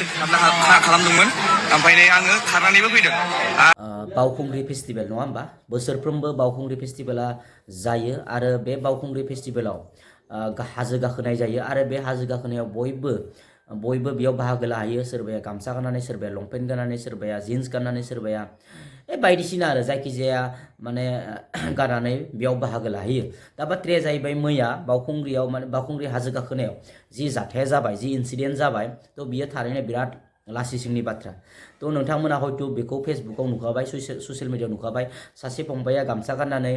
खालामदोंमोन ओमफ्राय आङो खारनानैबो फैदों। बावखुंग्रि फेस्टिभेल नङा होमबा बोसोरफ्रोमबो बावखुंग्रि फेस्टिभेला जायो आरो बे बावखुंग्रि फेस्टिभेलाव हाजो गाखोनाय जायो आरो बे हाजो गाखोनायाव बयबो बेयाव बाहागो लाहैयो सोरबाया गामसा गाननानै सोरबाया लंपेन्ट गाननानै सोरबाया जिन्स गाननानै सोरबाया बायदिसिना आरो जायखिजाया माने गाननानै बेयाव बाहागो लाहैयो। दा बाथ्राया जाहैबाय मैया बावखुंग्रियाव माने बावखुंग्रि हाजो गाखोनायाव जि जाथाया जाबाय जि इन्सिडेन्ट जाबाय थ' बियो थारैनो बिराद लासिंसिंनि बाथ्रा। थ' नोंथांमोना हयथ' बेखौ फेसबुकाव नुखाबाय ससियेल मिडियायाव नुखाबाय सासे फंबाया गामसा गाननानै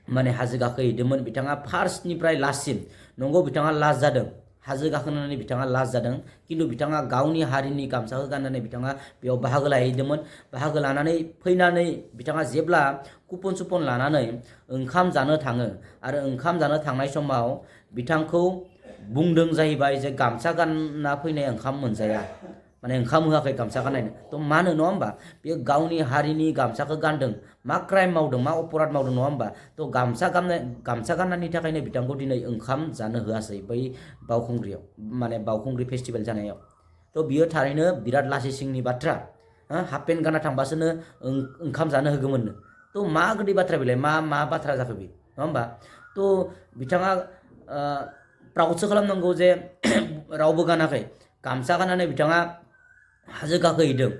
माने हाजो गाखोहैदोंमोन बिथाङा फार्स्टनिफ्राय लास्टसिम नंगौ बिथाङा लास्ट जादों हाजो गाखोनानै बिथाङा लास्ट जादों खिन्थु बिथाङा गावनि हारिनि गामसाखौ गाननानै बिथाङा बेयाव बाहागो लाहैदोंमोन। बाहागो लानानै फैनानै बिथाङा जेब्ला कुपन सुपन लानानै ओंखाम जानो थाङो आरो ओंखाम जानो थांनाय समाव बिथांखौ बुंदों जाहैबाय जे गामसा गानना फैनाय ओंखाम मोनजाया माने ओंखाम होआखै गामसा गाननायनो। थ' मानो नङा होमबा बेयो गावनि हारिनि गामसाखौ गानदों मा क्राइम मावदों मा अपराध मावदों नङा होमबा। थ' गामसा गाननायनि थाखायनो बिथांखौ दिनै ओंखाम जानो होआसै बै बावखुंग्रियाव माने बावखुंग्रि फेस्टिभेल जानायाव। थ' बियो थारैनो बिराद लासिंसिंनि बाथ्रा। हाफ पेन्ट गानना थांबासोनो ओंखाम जानो होगौमोननो। थ' मा गोदै बाथ्रा बेलाय मा बाथ्रा जाखो बे नङा होमबा। थ' बिथाङा प्राउडसो खालामनांगौ जे रावबो गानाखै गामसा गाननानै बिथाङा हाजो गाखोहैदों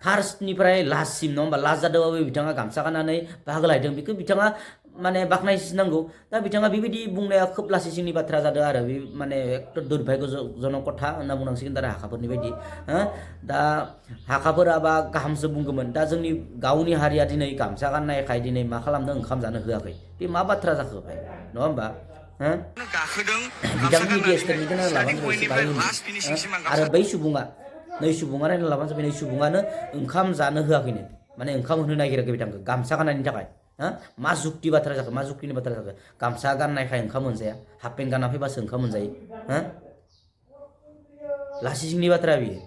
फार्स्टनिफ्राय लास्टसिम नङा होमबा लास्ट जादोंबाबो बिथाङा गामसा गाननानै बाहागो लाहैदों बेखौ बिथाङा माने बाख्नायसिनांगौ। दा बिथाङा बेबायदि बुंनाया खोब लासिंसिंनि बाथ्रा जादों आरो बे माने एकदम दुर्भाग्यजनक खोथा होनना बुंनांसिगोन आरो हाखाफोरनि बायदि। दा हाखाफोरा बा गाहामसो बुंगौमोन दा जोंनि गावनि हारिया दिनै गामसा गाननायखाय दिनै मा खालामदों ओंखाम जानो होआखै बे मा बाथ्रा जाखो भाई नङा होमबा। बिथांनि मिडिया स्टेटमेन्टखौ नायना लाबानो जाबाय एसे बाहाय आरो बै सुबुङा नायना लाबानो जाबाय नै सुबुङानो ओंखाम जानो होआखैनो माने ओंखाम होनो नागिराखै बिथांखौ गामसा गाननायनि थाखाय। मा जुक्ति बाथ्रा जाखो मा जुक्तिनि बाथ्रा जाखो गामसा गाननायखाय ओंखाम मोनजाया हाफ पेन्ट गानना फैबासो ओंखाम मोनजायो लासिंसिंनि बाथ्रा बियो।